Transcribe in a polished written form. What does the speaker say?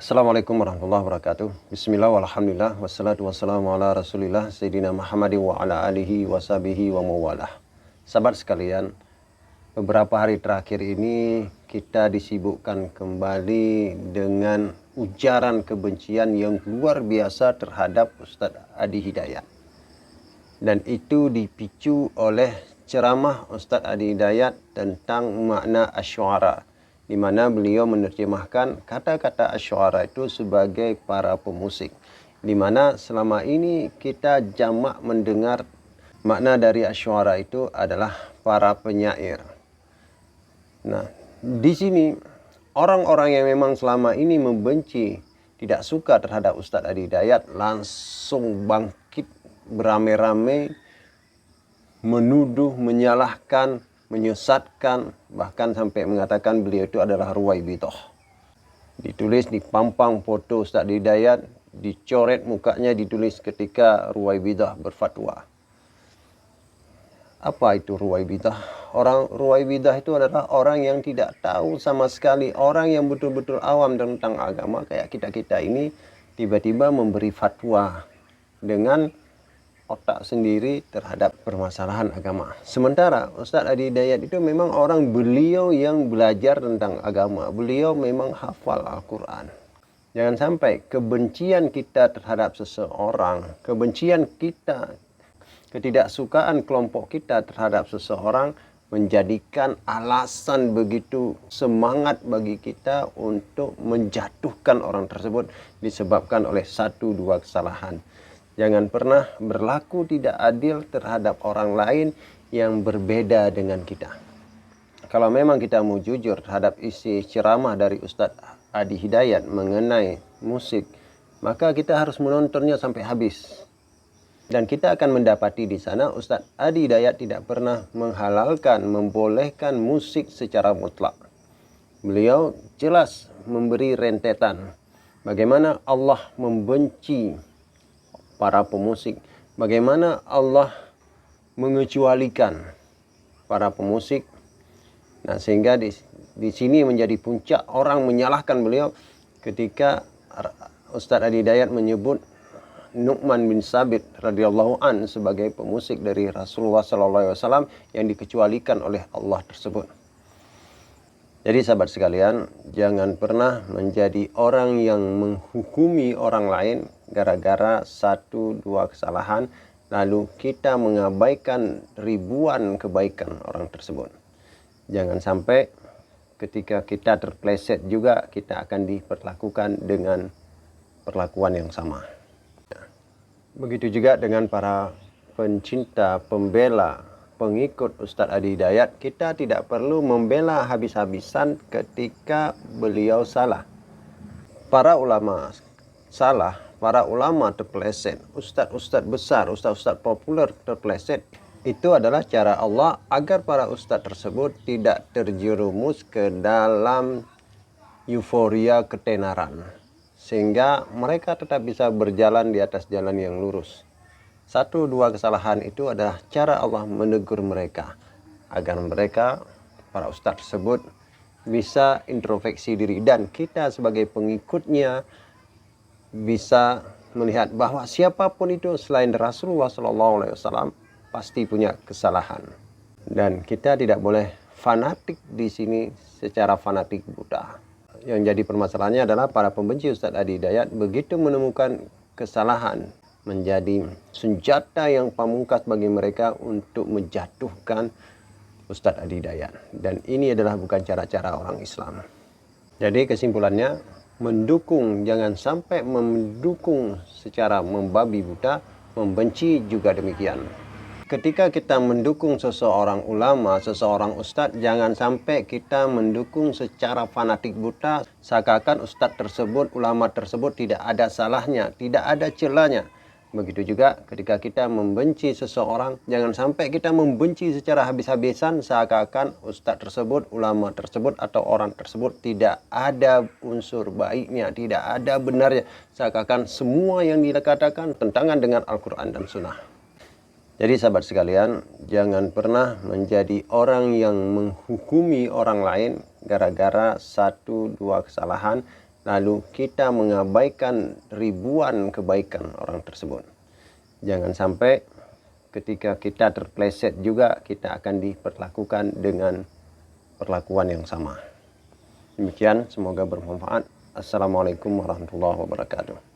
Assalamualaikum warahmatullahi wabarakatuh. Bismillah walhamdulillah wassalatu wassalamu ala rasulillah Sayyidina Muhammadin wa ala alihi wa sahbihi wa mawalah. Sahabat sekalian, beberapa hari terakhir ini kita disibukkan kembali dengan ujaran kebencian yang luar biasa terhadap Ustadz Adi Hidayat. Dan itu dipicu oleh ceramah Ustadz Adi Hidayat tentang makna asy'ara, di mana beliau menerjemahkan kata-kata asy'ara itu sebagai para pemusik, di mana selama ini kita jamak mendengar makna dari asy'ara itu adalah para penyair. Nah, di sini orang-orang yang memang selama ini membenci, tidak suka terhadap Ustadz Adi Hidayat langsung bangkit beramai-ramai menuduh, menyalahkan, menyesatkan, bahkan sampai mengatakan beliau itu adalah ruwaibithah. Ditulis, dipampang foto Ustadz Adi Hidayat, dicoret mukanya, ditulis ketika ruwaibithah berfatwa. Apa itu ruwaibithah? Orang ruwaibithah itu adalah orang yang tidak tahu sama sekali, orang yang betul-betul awam tentang agama kayak kita-kita ini, tiba-tiba memberi fatwa dengan otak sendiri terhadap permasalahan agama. Sementara Ustadz Adi Hidayat itu memang beliau yang belajar tentang agama. Beliau memang hafal Al-Quran. Jangan sampai kebencian kita terhadap seseorang, kebencian kita, ketidaksukaan kelompok kita terhadap seseorang menjadikan alasan begitu semangat bagi kita untuk menjatuhkan orang tersebut disebabkan oleh satu dua kesalahan. Jangan pernah berlaku tidak adil terhadap orang lain yang berbeda dengan kita. Kalau memang kita mau jujur terhadap isi ceramah dari Ustadz Adi Hidayat mengenai musik, maka kita harus menontonnya sampai habis. Dan kita akan mendapati di sana Ustadz Adi Hidayat tidak pernah menghalalkan, membolehkan musik secara mutlak. Beliau jelas memberi rentetan bagaimana Allah membenci para pemusik, bagaimana Allah mengecualikan para pemusik. Nah, sehingga di sini menjadi puncak orang menyalahkan beliau ketika Ustadz Adi Hidayat menyebut Nu'man bin Sabit radhiyallahu an sebagai pemusik dari Rasulullah SAW yang dikecualikan oleh Allah tersebut. Jadi sahabat sekalian, jangan pernah menjadi orang yang menghukumi orang lain gara-gara satu dua kesalahan, lalu kita mengabaikan ribuan kebaikan orang tersebut. Jangan sampai ketika kita terpleset juga kita akan diperlakukan dengan perlakuan yang sama. Begitu juga dengan para pencinta, pembela, pengikut Ustadz Adi Hidayat, kita tidak perlu membela habis-habisan ketika beliau salah. Para ulama salah, para ulama terpeleset, ustadz-ustadz besar, ustadz-ustadz populer terpeleset. Itu adalah cara Allah agar para ustadz tersebut tidak terjerumus ke dalam euforia ketenaran, sehingga mereka tetap bisa berjalan di atas jalan yang lurus. Satu dua kesalahan itu adalah cara Allah menegur mereka agar mereka, para ustadz tersebut, bisa introspeksi diri, dan kita sebagai pengikutnya bisa melihat bahwa siapapun itu selain Rasulullah SAW pasti punya kesalahan, dan kita tidak boleh fanatik di sini secara fanatik buta. Yang jadi permasalahannya adalah para pembenci Ustadz Adi Hidayat begitu menemukan kesalahan menjadi senjata yang pamungkas bagi mereka untuk menjatuhkan Ustadz Adi Hidayat. Dan ini adalah bukan cara-cara orang Islam. Jadi kesimpulannya, mendukung, jangan sampai mendukung secara membabi buta, membenci juga demikian. Ketika kita mendukung seseorang ulama, seseorang ustadz, jangan sampai kita mendukung secara fanatik buta, seakan-akan ustadz tersebut, ulama tersebut tidak ada salahnya, tidak ada celahnya. Begitu juga ketika kita membenci seseorang, jangan sampai kita membenci secara habis-habisan, seakan-akan ustadz tersebut, ulama tersebut, atau orang tersebut tidak ada unsur baiknya, tidak ada benarnya, seakan-akan semua yang dikatakan tentangan dengan Al-Quran dan Sunnah. Jadi sahabat sekalian, jangan pernah menjadi orang yang menghukumi orang lain gara-gara 1-2 kesalahan, lalu kita mengabaikan ribuan kebaikan orang tersebut. Jangan sampai ketika kita terpleset juga kita akan diperlakukan dengan perlakuan yang sama. Demikian, semoga bermanfaat. Assalamualaikum warahmatullahi wabarakatuh.